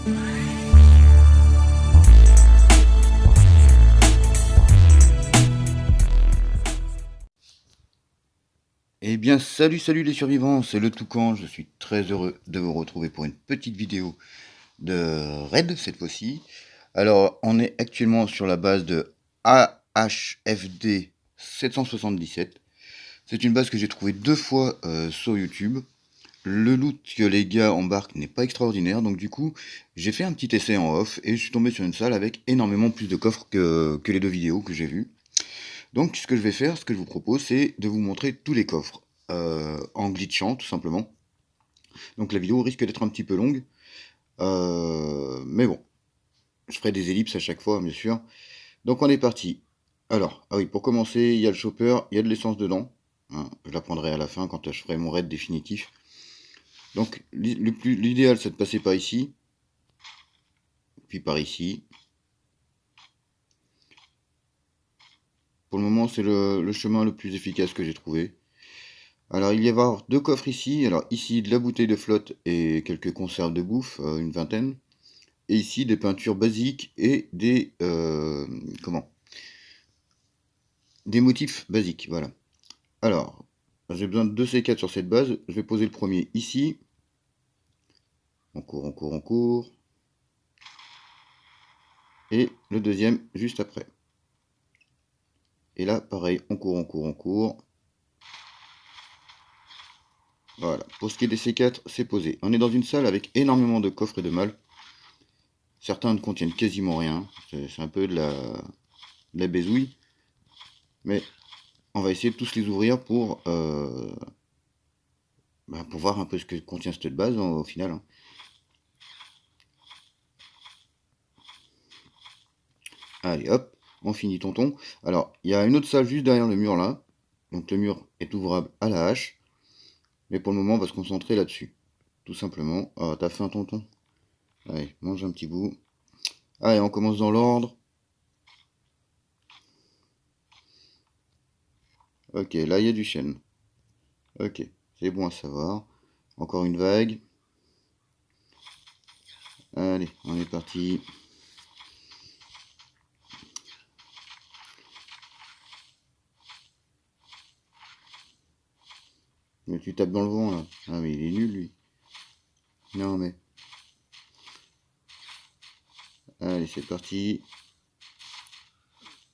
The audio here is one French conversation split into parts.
Eh bien salut les survivants, c'est le Toucan, je suis très heureux de vous retrouver pour une petite vidéo de raid cette fois-ci. Alors on est actuellement sur la base de AHFD 777. C'est une base que j'ai trouvée 2 fois sur YouTube. Le loot que les gars embarquent n'est pas extraordinaire, donc du coup j'ai fait un petit essai en off et je suis tombé sur une salle avec énormément plus de coffres que les 2 vidéos que j'ai vues. Donc ce que je vais faire, ce que je vous propose, c'est de vous montrer tous les coffres en glitchant tout simplement. Donc la vidéo risque d'être un petit peu longue, mais bon, je ferai des ellipses à chaque fois bien sûr. Donc on est parti. Alors, ah oui, pour commencer, il y a le chopper, il y a de l'essence dedans. Hein, je la prendrai à la fin quand je ferai mon raid définitif. Donc l'idéal c'est de passer par ici, puis par ici. Pour le moment c'est le chemin le plus efficace que j'ai trouvé. Alors il y avoir 2 coffres ici. Alors ici de la bouteille de flotte et quelques conserves de bouffe, une vingtaine. Et ici des peintures basiques et des des motifs basiques, voilà. Alors, j'ai besoin de 2 C4 sur cette base. Je vais poser le premier ici. On court, on court, on court. Et le deuxième juste après. Et là, pareil, on court, on court, on court. Voilà. Pour ce qui est des C4, c'est posé. On est dans une salle avec énormément de coffres et de malles. Certains ne contiennent quasiment rien. C'est un peu de la baisouille. Mais on va essayer de tous les ouvrir pour voir un peu ce que contient cette base au final. Hein. Allez hop, on finit tonton. Alors, il y a une autre salle juste derrière le mur là. Donc le mur est ouvrable à la hache. Mais pour le moment, on va se concentrer là-dessus. Tout simplement. Ah, t'as faim tonton? Allez, mange un petit bout. Allez, on commence dans l'ordre. Ok, là il y a du chêne. Ok, c'est bon à savoir. Encore une vague. Allez, on est parti. Mais tu tapes dans le vent là. Ah mais il est nul lui. Non mais. Allez, c'est parti.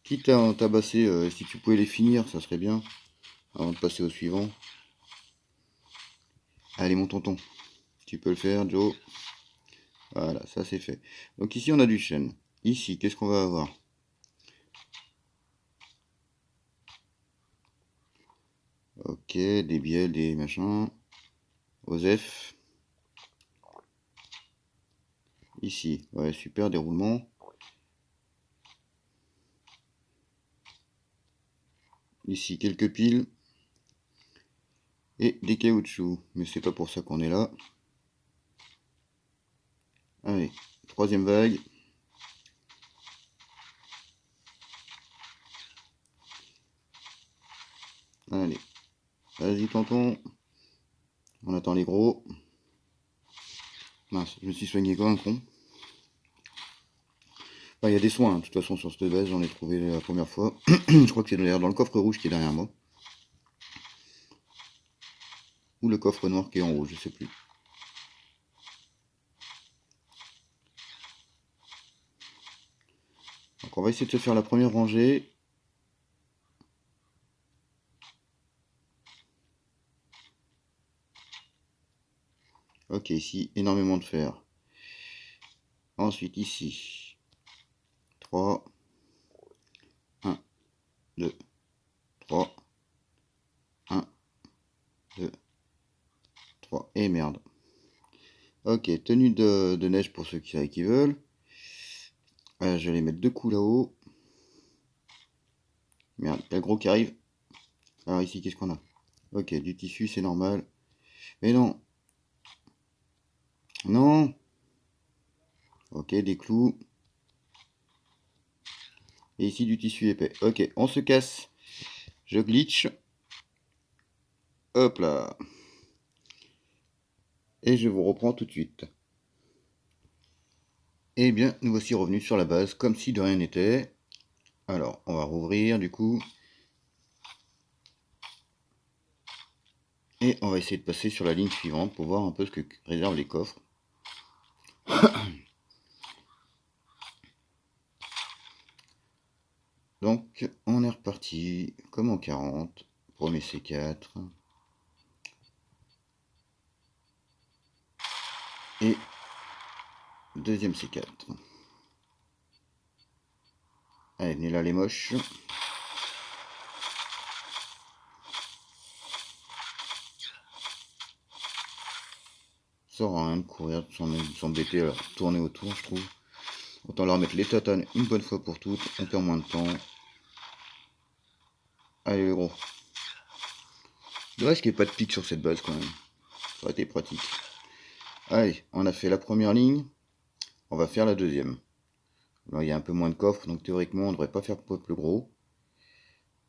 Quitte à en tabasser, si tu pouvais les finir, ça serait bien. Avant de passer au suivant. Allez mon tonton. Tu peux le faire, Joe. Voilà, ça c'est fait. Donc ici on a du chêne. Ici, qu'est-ce qu'on va avoir? Ok, des bielles, des machins. Osef. Ici, ouais, super déroulement. Ici, quelques piles. Et des caoutchoucs. Mais c'est pas pour ça qu'on est là. Allez, troisième vague. Allez, vas-y tonton. On attend les gros. Mince, je me suis soigné comme un con. Enfin, il y a des soins, hein. De toute façon, sur cette base, j'en ai trouvé la première fois. Je crois que c'est d'ailleurs dans le coffre rouge qui est derrière moi. Ou le coffre noir qui est en haut, je sais plus. Donc on va essayer de se faire la première rangée. Ok, ici, énormément de fer. Ensuite, ici, 3, 1, 2, 3, 1, 2, 3. Et merde. Ok, tenue de neige pour ceux qui veulent. Je vais les mettre 2 coups là-haut. Merde, il y a le gros qui arrive. Alors ici, qu'est-ce qu'on a? Ok, du tissu, c'est normal. Mais non. Non. Ok, des clous. Et ici, du tissu épais. Ok, on se casse. Je glitch. Hop là. Et je vous reprends tout de suite. Et bien, nous voici revenus sur la base, comme si de rien n'était. Alors, on va rouvrir du coup. Et on va essayer de passer sur la ligne suivante pour voir un peu ce que réservent les coffres. Donc, on est reparti comme en 40. Premier C4. Et deuxième C4. Allez, venez là les moches. Ça sert à rien de courir, de s'embêter à tourner autour, je trouve. Autant leur mettre les tatanes une bonne fois pour toutes, on perd moins de temps. Allez les gros. Dommage qu'il n'y ait pas de pic sur cette base quand même. Ça aurait été pratique. Allez, on a fait la première ligne. On va faire la deuxième. Là, il y a un peu moins de coffres, donc théoriquement, on ne devrait pas faire plus gros.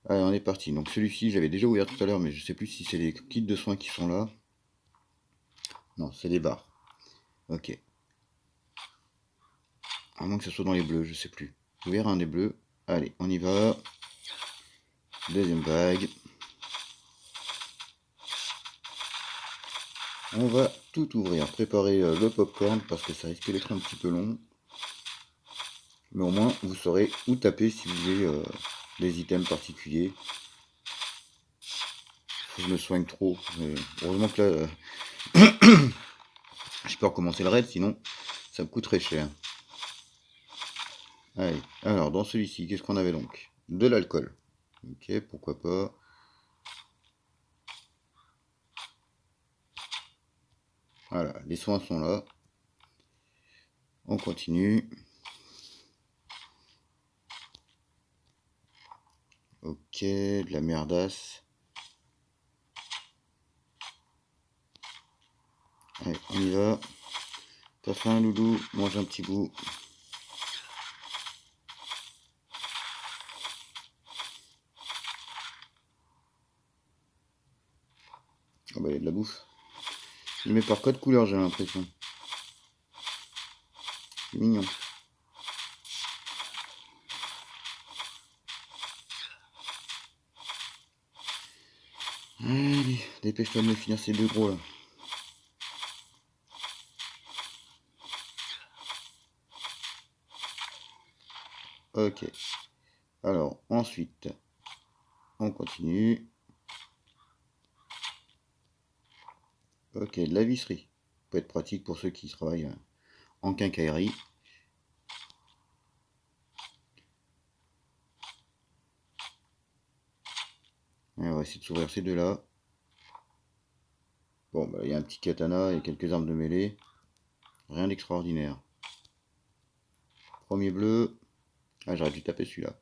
Allez, on est parti. Donc celui-ci, j'avais déjà ouvert tout à l'heure, mais je sais plus si c'est les kits de soins qui sont là. Non, c'est des barres. Ok. À moins que ce soit dans les bleus, je sais plus. Ouvrir un des bleus. Allez, on y va. Deuxième vague. On va tout ouvrir. Préparer le popcorn parce que ça risque d'être un petit peu long. Mais au moins, vous saurez où taper si vous voulez des items particuliers. Je me soigne trop. Mais heureusement que là, je peux recommencer le raid, sinon ça me coûterait cher. Allez, alors dans celui-ci, qu'est-ce qu'on avait donc? De l'alcool. Ok, pourquoi pas. Voilà, les soins sont là. On continue. Ok, de la merdasse. Allez, on y va. T'as faim, loulou? Mange un petit bout. Ah bah il y a de la bouffe. Il met par code couleur, j'ai l'impression. C'est mignon. Allez, dépêche-toi de me finir ces deux gros là. Ok. Alors, ensuite, on continue. Ok, de la visserie. Peut être pratique pour ceux qui travaillent en quincaillerie. Et on va essayer de s'ouvrir ces deux-là. Bon, bah, il y a un petit katana et quelques armes de mêlée. Rien d'extraordinaire. Premier bleu. Ah, j'aurais dû taper celui-là.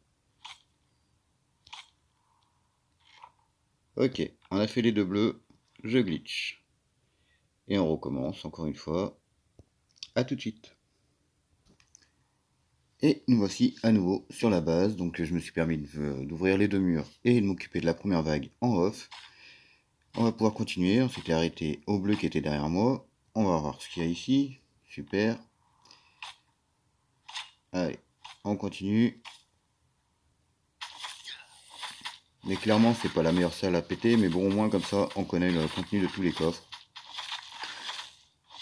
Ok, on a fait les deux bleus. Je glitch. Et on recommence encore une fois. A tout de suite. Et nous voici à nouveau sur la base. Donc je me suis permis d'ouvrir les deux murs et de m'occuper de la première vague en off. On va pouvoir continuer. On s'était arrêté au bleu qui était derrière moi. On va voir ce qu'il y a ici. Super. Allez, on continue. Mais clairement, c'est pas la meilleure salle à péter. Mais bon, au moins comme ça, on connaît le contenu de tous les coffres.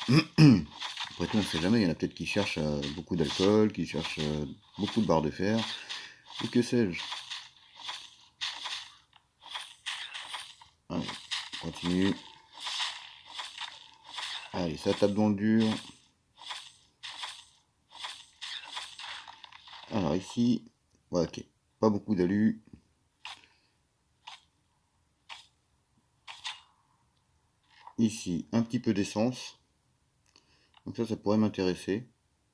Après tout, on ne sait jamais. Il y en a peut-être qui cherchent beaucoup d'alcool, qui cherchent beaucoup de barres de fer. Ou que sais-je. Allez, on continue. Allez, ça tape dans le dur. Alors ici, ouais, ok, pas beaucoup d'alu. Ici, un petit peu d'essence. Donc ça pourrait m'intéresser.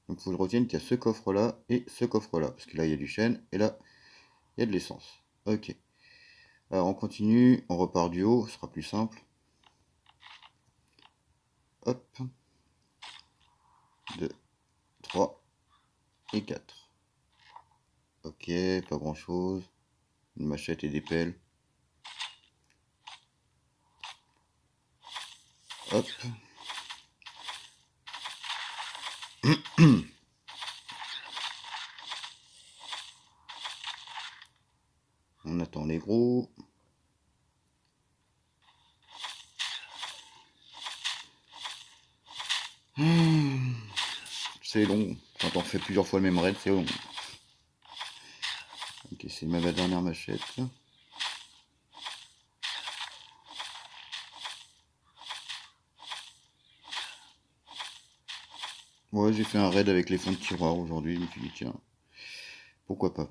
Donc il faut que je retienne qu'il y a ce coffre-là et ce coffre-là. Parce que là, il y a du chêne et là, il y a de l'essence. Ok. Alors on continue, on repart du haut, ce sera plus simple. Hop. 2, 3 et 4. Ok, pas grand-chose. Une machette et des pelles. Hop. attend les gros. C'est long. Quand on fait plusieurs fois le même raid, c'est long. Ok, c'est ma dernière machette. Ouais, j'ai fait un raid avec les fonds de tiroir aujourd'hui. Je me suis dit, tiens, pourquoi pas.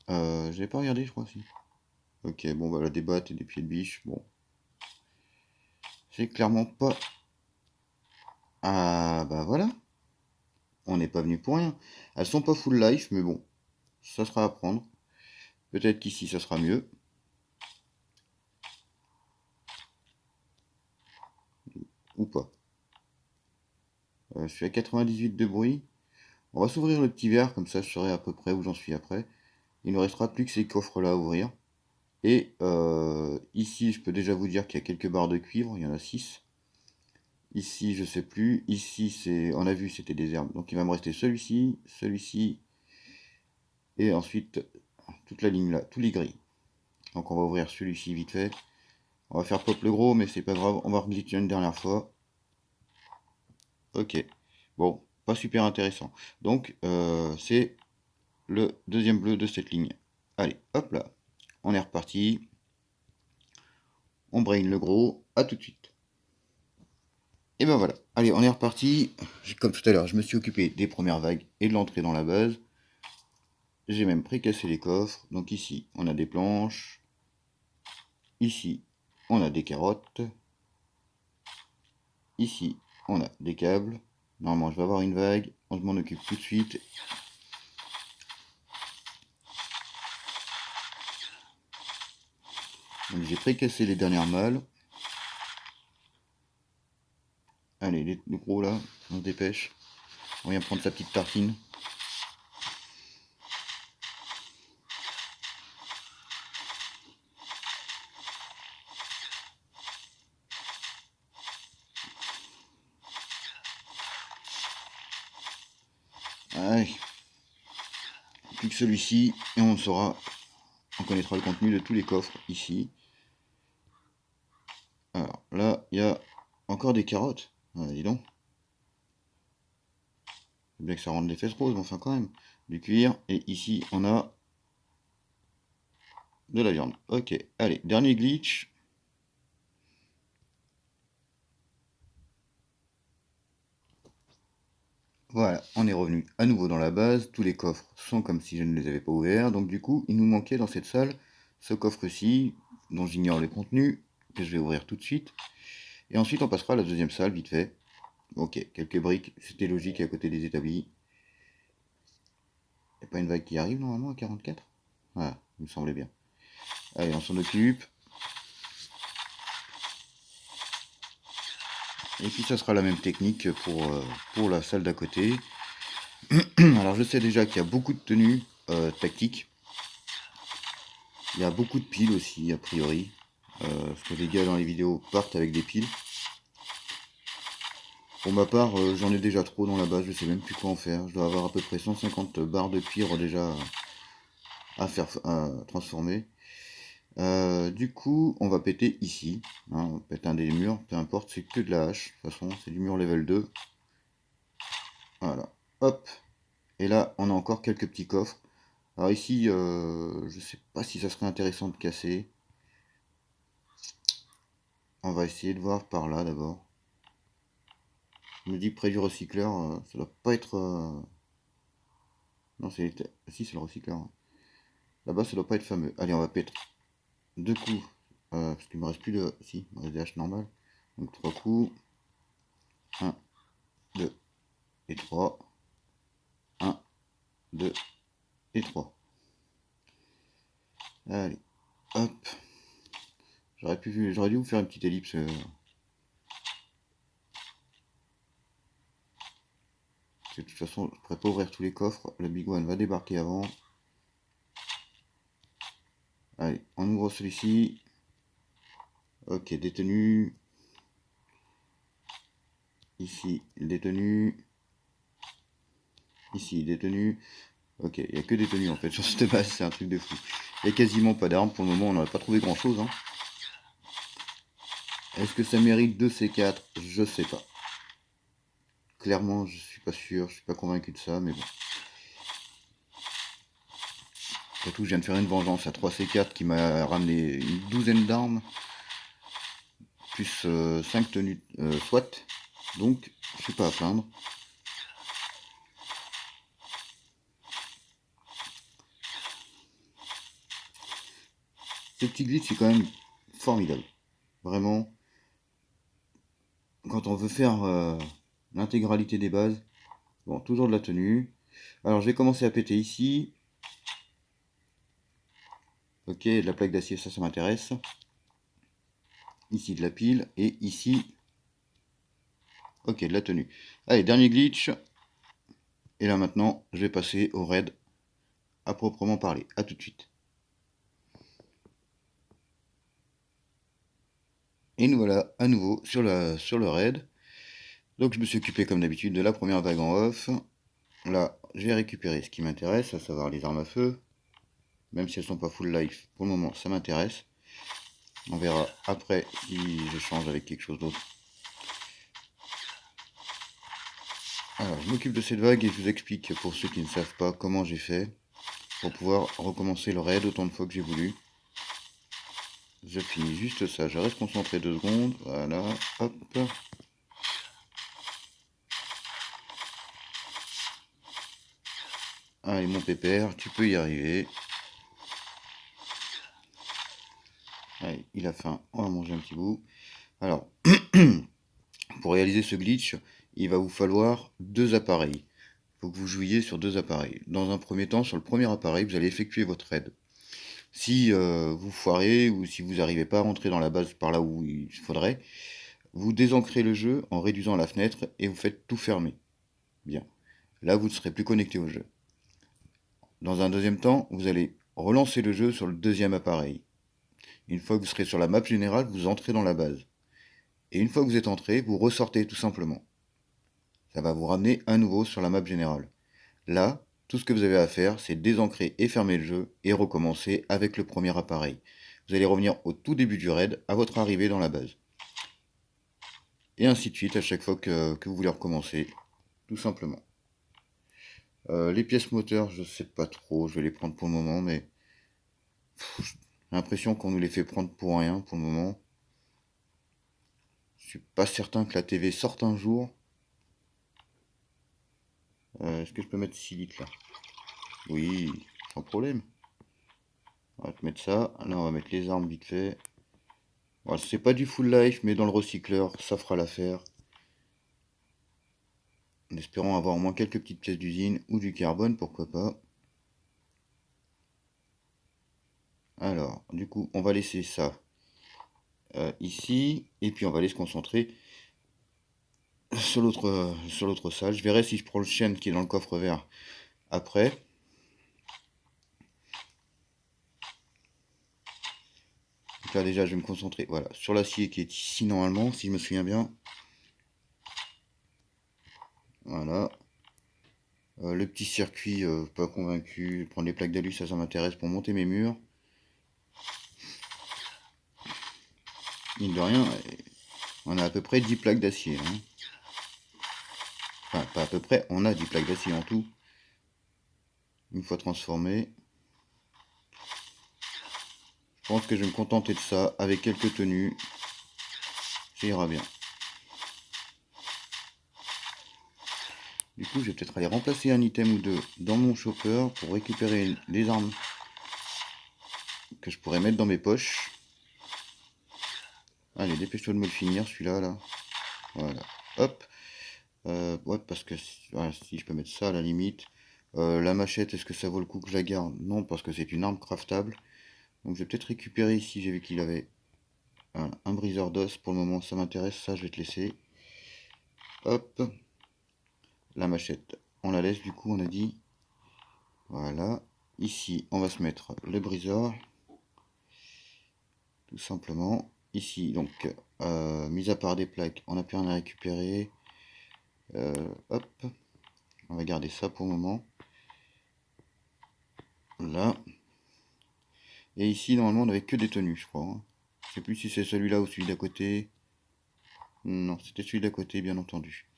J'avais pas regardé, je crois, si. Ok, bon, bah, la débatte et des pieds de biche, bon. C'est clairement pas... Ah, bah voilà. On n'est pas venu pour rien. Elles sont pas full life, mais bon, ça sera à prendre. Peut-être qu'ici, ça sera mieux. Ou pas. Je suis à 98 de bruit. On va s'ouvrir le petit verre, comme ça je saurai à peu près où j'en suis après. Il ne restera plus que ces coffres-là à ouvrir. Et ici, je peux déjà vous dire qu'il y a quelques barres de cuivre, il y en a 6. Ici, je sais plus. Ici, c'est, on a vu, c'était des herbes. Donc il va me rester celui-ci, celui-ci, et ensuite toute la ligne là, tous les gris. Donc on va ouvrir celui-ci vite fait. On va faire pop le gros, mais c'est pas grave, on va reglitcher une dernière fois. Ok. Bon, pas super intéressant. Donc c'est le deuxième bleu de cette ligne. Allez, hop là. On est reparti. On brain le gros. À tout de suite. Et ben voilà. Allez, on est reparti. Comme tout à l'heure, je me suis occupé des premières vagues et de l'entrée dans la base. J'ai même précassé les coffres. Donc ici, on a des planches. Ici, on a des carottes. Ici, on a des câbles. Normalement, je vais avoir une vague. On m'en occupe tout de suite. Donc j'ai précassé les dernières malles. Allez, les gros là, on se dépêche. On vient prendre sa petite tartine. Allez. Plus que celui-ci et on connaîtra le contenu de tous les coffres ici. Alors là, il y a encore des carottes. Ah, dis donc. C'est bien que ça rende les fesses roses, mais enfin quand même. Du cuir. Et ici, on a de la viande. Ok, allez, dernier glitch. Voilà, on est revenu à nouveau dans la base. Tous les coffres sont comme si je ne les avais pas ouverts. Donc du coup, il nous manquait dans cette salle ce coffre-ci, dont j'ignore le contenu, que je vais ouvrir tout de suite. Et ensuite, on passera à la deuxième salle, vite fait. Ok, quelques briques, c'était logique à côté des établis. Il n'y a pas une vague qui arrive normalement à 44? Voilà, il me semblait bien. Allez, on s'en occupe. Et puis ça sera la même technique pour la salle d'à côté. Alors je sais déjà qu'il y a beaucoup de tenues tactiques. Il y a beaucoup de piles aussi, a priori. Parce que les gars dans les vidéos partent avec des piles. Pour ma part, j'en ai déjà trop dans la base, je sais même plus quoi en faire. Je dois avoir à peu près 150 barres de cuivre déjà à transformer. Du coup, on va péter ici. Hein, on pète un des murs, peu importe, c'est que de la hache. De toute façon, c'est du mur level 2. Voilà. Hop. Et là, on a encore quelques petits coffres. Alors ici, je sais pas si ça serait intéressant de casser. On va essayer de voir par là d'abord. Je me dis près du recycleur, ça doit pas être... Non, c'est... Si, c'est le recycleur. Là-bas, ça doit pas être fameux. Allez, on va péter deux coups. Parce qu'il me reste plus de... Si, il me reste des haches normales. Donc trois coups. 1, 2 et 3. 1, 2 et 3. Allez, hop. J'aurais dû vous faire une petite ellipse. De toute façon, je pourrais pas ouvrir tous les coffres. Le Big One va débarquer avant. Allez, on ouvre celui-ci. Ok, détenu. Ici, détenu. Ici, détenu. Ok, il n'y a que détenu en fait sur cette base, c'est un truc de fou. Il n'y a quasiment pas d'armes pour le moment, on n'aurait pas trouvé grand chose. Hein. Est-ce que ça mérite 2 C4? Je sais pas. Clairement, je suis pas sûr, je suis pas convaincu de ça, mais bon. Surtout, je viens de faire une vengeance à 3 C4 qui m'a ramené une douzaine d'armes, plus 5 tenues SWAT, donc je suis pas à plaindre. Ce petit glitch est quand même formidable. Vraiment, quand on veut faire l'intégralité des bases, bon, toujours de la tenue. Alors, je vais commencer à péter ici. Ok, de la plaque d'acier, ça m'intéresse. Ici, de la pile. Et ici, ok, de la tenue. Allez, dernier glitch. Et là, maintenant, je vais passer au raid à proprement parler. A tout de suite. Et nous voilà à nouveau sur le raid. Donc, je me suis occupé, comme d'habitude, de la première vague en off. Là, j'ai récupéré ce qui m'intéresse, à savoir les armes à feu. Même si elles sont pas full life, pour le moment, ça m'intéresse. On verra après si je change avec quelque chose d'autre. Alors, je m'occupe de cette vague et je vous explique, pour ceux qui ne savent pas, comment j'ai fait pour pouvoir recommencer le raid autant de fois que j'ai voulu. Je finis juste ça, je reste concentré 2 secondes, voilà, hop. Allez mon pépère, tu peux y arriver. Allez, il a faim, on va manger un petit bout. Alors, pour réaliser ce glitch, il va vous falloir 2 appareils. Il faut que vous jouiez sur 2 appareils. Dans un premier temps, sur le premier appareil, vous allez effectuer votre raid. Si vous foirez ou si vous n'arrivez pas à rentrer dans la base par là où il faudrait, vous désancrez le jeu en réduisant la fenêtre et vous faites tout fermer. Bien. Là, vous ne serez plus connecté au jeu. Dans un deuxième temps, vous allez relancer le jeu sur le deuxième appareil. Une fois que vous serez sur la map générale, vous entrez dans la base. Et une fois que vous êtes entré, vous ressortez tout simplement. Ça va vous ramener à nouveau sur la map générale. Là, tout ce que vous avez à faire, c'est désancrer et fermer le jeu et recommencer avec le premier appareil. Vous allez revenir au tout début du raid, à votre arrivée dans la base. Et ainsi de suite à chaque fois que vous voulez recommencer, tout simplement. Les pièces moteurs, je sais pas trop, je vais les prendre pour le moment, mais j'ai l'impression qu'on nous les fait prendre pour rien pour le moment. Je suis pas certain que la TV sorte un jour. Est-ce que je peux mettre 6 litres là? Oui, sans problème. On va te mettre ça. Là, on va mettre les armes vite fait. Bon, c'est pas du full life, mais dans le recycleur, ça fera l'affaire. En espérant avoir au moins quelques petites pièces d'usine ou du carbone, pourquoi pas. Alors, du coup, on va laisser ça ici, et puis on va aller se concentrer sur l'autre salle. Je verrai si je prends le chêne qui est dans le coffre vert après. Donc là déjà je vais me concentrer voilà, sur l'acier qui est ici normalement, si je me souviens bien. Voilà. Le petit circuit, pas convaincu. Prendre les plaques d'alu, ça m'intéresse pour monter mes murs. Mine de rien, on a à peu près 10 plaques d'acier. Hein. Enfin, pas à peu près, on a 10 plaques d'acier en tout. Une fois transformé. Je pense que je vais me contenter de ça avec quelques tenues. Ça ira bien. Du coup, je vais peut-être aller remplacer un item ou deux dans mon chopper pour récupérer les armes que je pourrais mettre dans mes poches. Allez, dépêche-toi de me le finir, celui-là, là. Voilà. Hop. Ouais, parce que voilà, si je peux mettre ça à la limite. La machette, est-ce que ça vaut le coup que je la garde? Non, parce que c'est une arme craftable. Donc je vais peut-être récupérer ici, j'ai vu qu'il avait un briseur d'os. Pour le moment, ça m'intéresse, ça je vais te laisser. Hop. La machette, on la laisse du coup, on a dit. Voilà. Ici, on va se mettre le briseur. Tout simplement. Ici, donc, mis à part des plaques, on n'a plus rien à récupérer. Hop. On va garder ça pour le moment. Là. Et ici, normalement, on avait que des tenues, je crois, hein. Je sais plus si c'est celui-là ou celui d'à côté. Non, c'était celui d'à côté, bien entendu.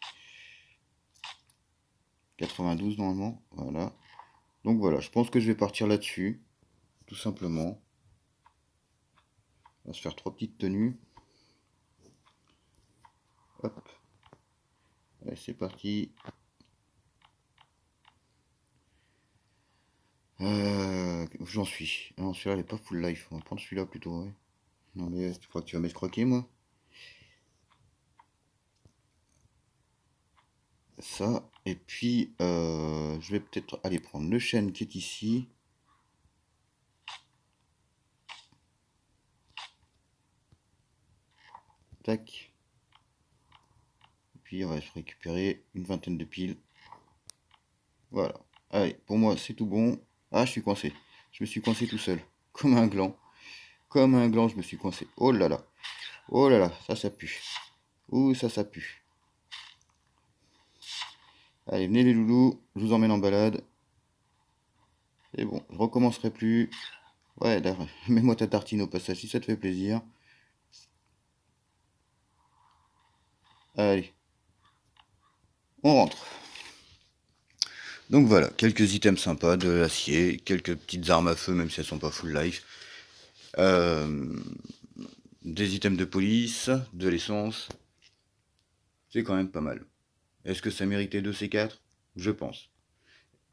92 normalement, voilà. Donc voilà, je pense que je vais partir là-dessus, tout simplement. On va se faire 3 petites tenues. Hop. Allez, c'est parti. J'en suis. Non, celui-là, il est pas full life. On va prendre celui-là plutôt, ouais. Non, mais tu crois que tu vas m'escroquer, moi? Ça. Et puis, je vais peut-être aller prendre le chêne qui est ici. Tac. Et puis, on va se récupérer une vingtaine de piles. Voilà. Allez, pour moi, c'est tout bon. Ah, je suis coincé. Je me suis coincé tout seul. Comme un gland. Comme un gland, je me suis coincé. Oh là là. Oh là là, ça pue. Ouh, ça pue. Allez, venez les loulous, je vous emmène en balade. Et bon, je recommencerai plus. Ouais, là, mets-moi ta tartine au passage si ça te fait plaisir. Allez, on rentre. Donc voilà, quelques items sympas, de l'acier, quelques petites armes à feu, même si elles sont pas full life. Des items de police, de l'essence. C'est quand même pas mal. Est-ce que ça méritait 2 C4? Je pense.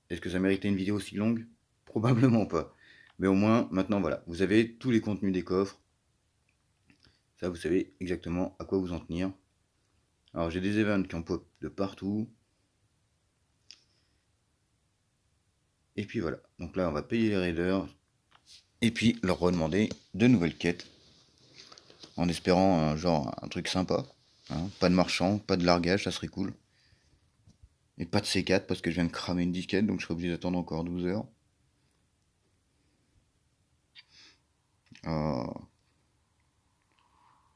Est-ce que ça méritait une vidéo aussi longue? Probablement pas. Mais au moins, maintenant voilà, vous avez tous les contenus des coffres. Ça, vous savez exactement à quoi vous en tenir. Alors j'ai des events qui en pop de partout. Et puis voilà. Donc là, on va payer les raiders. Et puis leur redemander de nouvelles quêtes. En espérant un truc sympa. Hein. Pas de marchand, pas de largage, ça serait cool. Et pas de C4 parce que je viens de cramer une disquette, donc je serai obligé d'attendre encore 12 heures.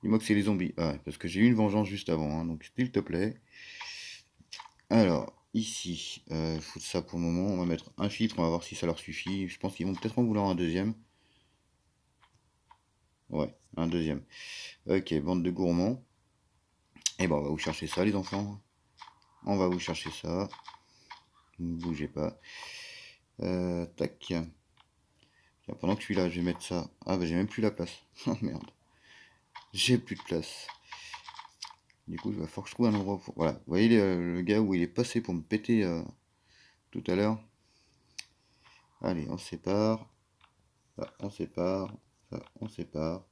Dis-moi que c'est les zombies. Ah, ouais, parce que j'ai eu une vengeance juste avant, hein, donc s'il te plaît. Alors, ici, foutre ça pour le moment. On va mettre un filtre, on va voir si ça leur suffit. Je pense qu'ils vont peut-être en vouloir un deuxième. Ouais, un deuxième. Ok, bande de gourmands. Et ben, on va vous chercher ça, les enfants. On va vous chercher ça. Ne bougez pas. Tac. Tiens, pendant que je suis là, je vais mettre ça. Ah, bah, j'ai même plus la place. Oh merde. J'ai plus de place. Du coup, il va falloir que je trouve un endroit pour... Voilà. Vous voyez le gars où il est passé pour me péter tout à l'heure. Allez, on sépare. Ça, on sépare. Ça, on sépare.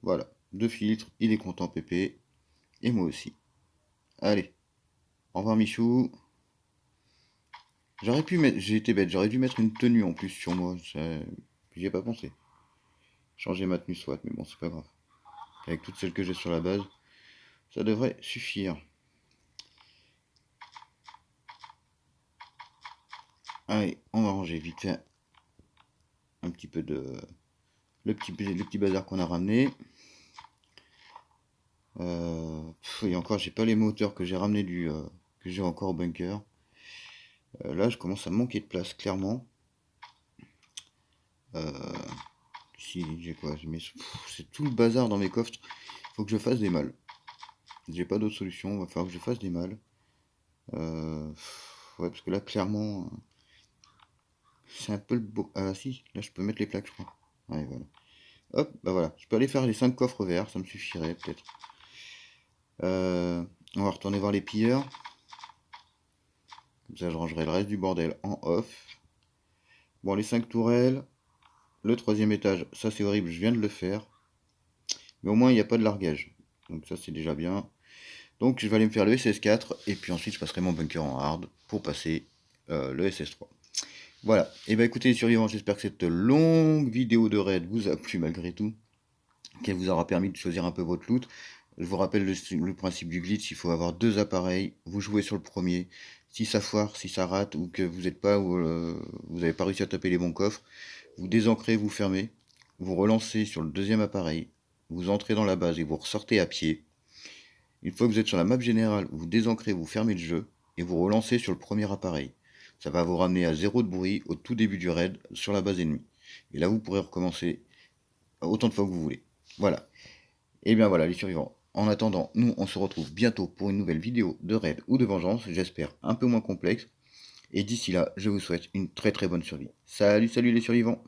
Voilà. 2 filtres. Il est content, Pépé. Et moi aussi. Allez. Au revoir, Michou. J'aurais pu mettre... J'ai été bête. J'aurais dû mettre une tenue en plus sur moi. J'y ai pas pensé. Changer ma tenue soit, mais bon, c'est pas grave. Avec toutes celles que j'ai sur la base, ça devrait suffire. Allez, on va ranger vite fait un petit peu de... le petit bazar qu'on a ramené. Et encore, j'ai pas les moteurs que j'ai ramené que j'ai encore au bunker. Là, je commence à manquer de place, clairement. Ici, j'ai quoi? C'est tout le bazar dans mes coffres. Faut que je fasse des malles. J'ai pas d'autre solution, va falloir que je fasse des malles. Ouais, parce que là, clairement, c'est un peu le beau. Ah si, là, je peux mettre les plaques, je crois. Ouais, voilà. Hop, bah voilà. Je peux aller faire les 5 coffres verts, ça me suffirait, peut-être. On va retourner voir les pilleurs. Comme ça, je rangerai le reste du bordel en off. Bon, les 5 tourelles. Le 3e étage, ça c'est horrible, je viens de le faire. Mais au moins, il n'y a pas de largage. Donc ça, c'est déjà bien. Donc je vais aller me faire le SS4. Et puis ensuite, je passerai mon bunker en hard pour passer le SS3. Voilà. Et bah écoutez les survivants, j'espère que cette longue vidéo de raid vous a plu malgré tout. Qu'elle vous aura permis de choisir un peu votre loot. Je vous rappelle le principe du glitch, il faut avoir 2 appareils. Vous jouez sur le premier. Si ça foire, si ça rate, ou que vous n'êtes pas, ou vous n'avez pas réussi à taper les bons coffres, vous désancrez, vous fermez, vous relancez sur le 2e appareil, vous entrez dans la base et vous ressortez à pied. Une fois que vous êtes sur la map générale, vous désancrez, vous fermez le jeu, et vous relancez sur le premier appareil. ça va vous ramener à 0 de bruit au tout début du raid sur la base ennemie. Et là, vous pourrez recommencer autant de fois que vous voulez. Voilà. Et bien voilà les survivants. En attendant, nous on se retrouve bientôt pour une nouvelle vidéo de raid ou de vengeance, j'espère un peu moins complexe. Et d'ici là, je vous souhaite une très très bonne survie. Salut, salut les survivants!